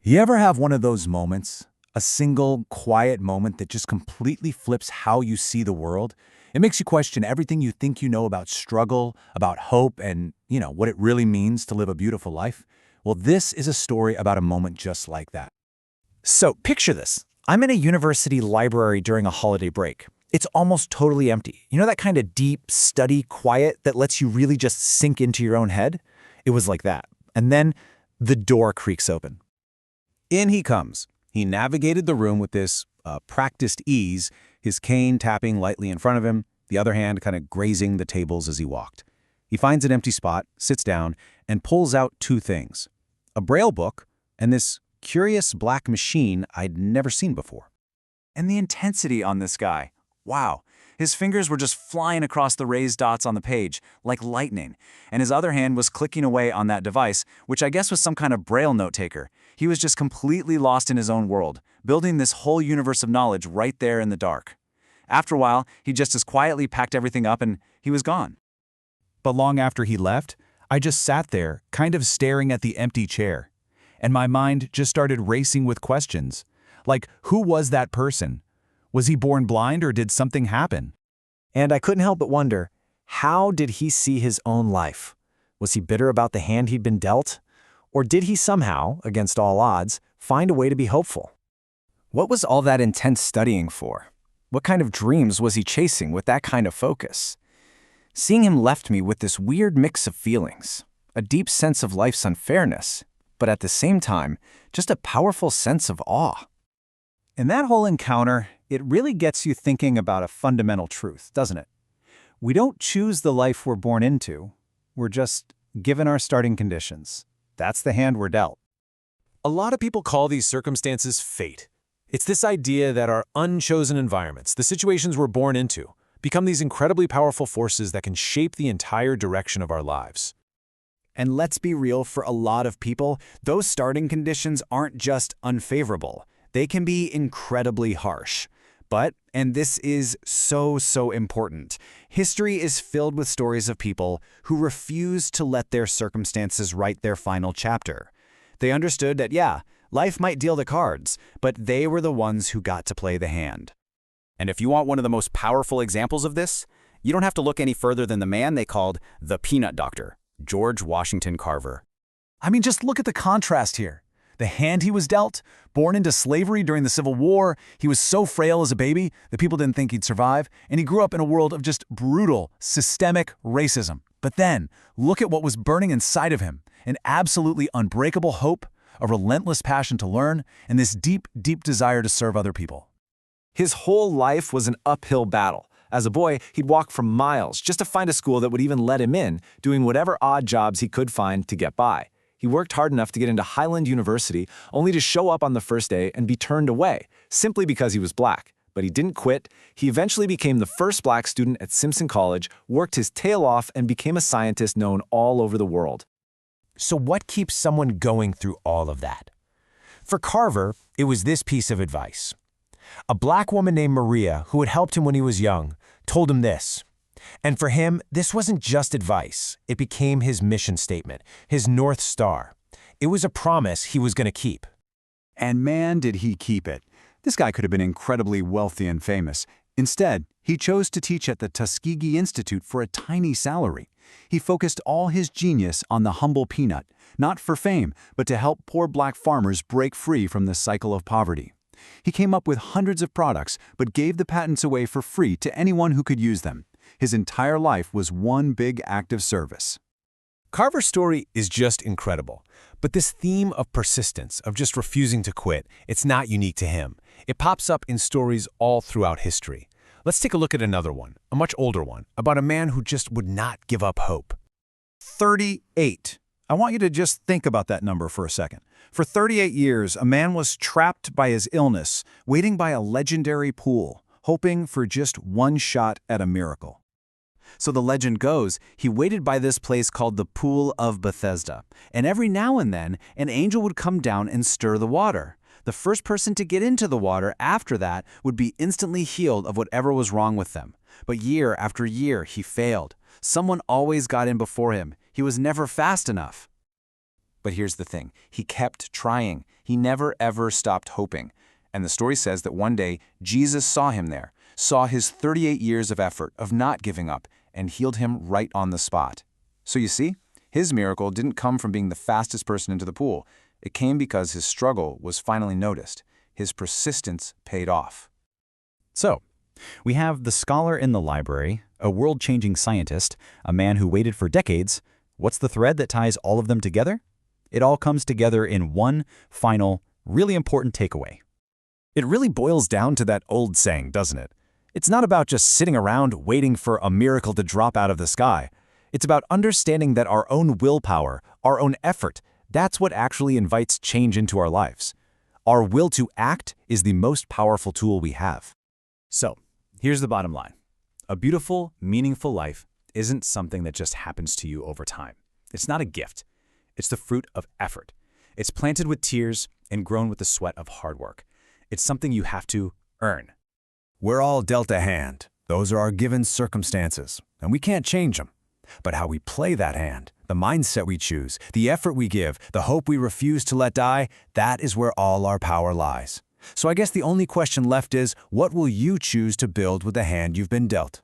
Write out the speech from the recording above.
You ever have one of those moments, a single, quiet moment that just completely flips how you see the world? It makes you question everything you think you know about struggle, about hope, and, what it really means to live a beautiful life? Well, this is a story about a moment just like that. So picture this. I'm in a university library during a holiday break. It's almost totally empty. You know that kind of deep, study quiet that lets you really just sink into your own head? It was like that. And then the door creaks open. In he comes. He navigated the room with this practiced ease, his cane tapping lightly in front of him, the other hand kind of grazing the tables as he walked. He finds an empty spot, sits down, and pulls out two things: a Braille book and this curious black machine I'd never seen before. And the intensity on this guy. Wow. His fingers were just flying across the raised dots on the page, like lightning, and his other hand was clicking away on that device, which I guess was some kind of Braille note-taker. He was just completely lost in his own world, building this whole universe of knowledge right there in the dark. After a while, he just as quietly packed everything up and he was gone. But long after he left, I just sat there, kind of staring at the empty chair. And my mind just started racing with questions. Like, who was that person? Was he born blind or did something happen? And I couldn't help but wonder, how did he see his own life? Was he bitter about the hand he'd been dealt? Or did he somehow, against all odds, find a way to be hopeful? What was all that intense studying for? What kind of dreams was he chasing with that kind of focus? Seeing him left me with this weird mix of feelings, a deep sense of life's unfairness, but at the same time, just a powerful sense of awe. In that whole encounter, it really gets you thinking about a fundamental truth, doesn't it? We don't choose the life we're born into. We're just given our starting conditions. That's the hand we're dealt. A lot of people call these circumstances fate. It's this idea that our unchosen environments, the situations we're born into, become these incredibly powerful forces that can shape the entire direction of our lives. And let's be real, for a lot of people, those starting conditions aren't just unfavorable. They can be incredibly harsh. But, and this is so important, history is filled with stories of people who refuse to let their circumstances write their final chapter. They understood that, yeah, life might deal the cards, but they were the ones who got to play the hand. And if you want one of the most powerful examples of this, you don't have to look any further than the man they called the Peanut Doctor, George Washington Carver. I mean, just look at the contrast here. The hand he was dealt, born into slavery during the Civil War, he was so frail as a baby that people didn't think he'd survive, and he grew up in a world of just brutal, systemic racism. But then, look at what was burning inside of him: an absolutely unbreakable hope, a relentless passion to learn, and this deep desire to serve other people. His whole life was an uphill battle. As a boy, he'd walk for miles just to find a school that would even let him in, doing whatever odd jobs he could find to get by. He worked hard enough to get into Highland University, only to show up on the first day and be turned away, simply because he was black. But he didn't quit. He eventually became the first black student at Simpson College, worked his tail off, and became a scientist known all over the world. So what keeps someone going through all of that? For Carver, it was this piece of advice. A black woman named Maria, who had helped him when he was young, told him this. And for him, this wasn't just advice. It became his mission statement, his North Star. It was a promise he was going to keep. And man, did he keep it. This guy could have been incredibly wealthy and famous. Instead, he chose to teach at the Tuskegee Institute for a tiny salary. He focused all his genius on the humble peanut, not for fame, but to help poor black farmers break free from the cycle of poverty. He came up with hundreds of products, but gave the patents away for free to anyone who could use them. His entire life was one big act of service. Carver's story is just incredible. But this theme of persistence, of just refusing to quit, it's not unique to him. It pops up in stories all throughout history. Let's take a look at another one, a much older one, about a man who just would not give up hope. 38. I want you to just think about that number for a second. For 38 years, a man was trapped by his illness, waiting by a legendary pool, hoping for just one shot at a miracle. So the legend goes, he waited by this place called the Pool of Bethesda, and every now and then, an angel would come down and stir the water. The first person to get into the water after that would be instantly healed of whatever was wrong with them. But year after year, he failed. Someone always got in before him. He was never fast enough. But here's the thing. He kept trying. He never ever stopped hoping. And the story says that one day, Jesus saw him there, saw his 38 years of effort, of not giving up, and healed him right on the spot. So you see, his miracle didn't come from being the fastest person into the pool. It came because his struggle was finally noticed. His persistence paid off. So, we have the scholar in the library, a world-changing scientist, a man who waited for decades. What's the thread that ties all of them together? It all comes together in one final, really important takeaway. It really boils down to that old saying, doesn't it? It's not about just sitting around waiting for a miracle to drop out of the sky. It's about understanding that our own willpower, our own effort, that's what actually invites change into our lives. Our will to act is the most powerful tool we have. So, here's the bottom line. A beautiful, meaningful life isn't something that just happens to you over time. It's not a gift. It's the fruit of effort. It's planted with tears and grown with the sweat of hard work. It's something you have to earn. We're all dealt a hand. Those are our given circumstances, and we can't change them. But how we play that hand, the mindset we choose, the effort we give, the hope we refuse to let die, that is where all our power lies. So I guess the only question left is, what will you choose to build with the hand you've been dealt?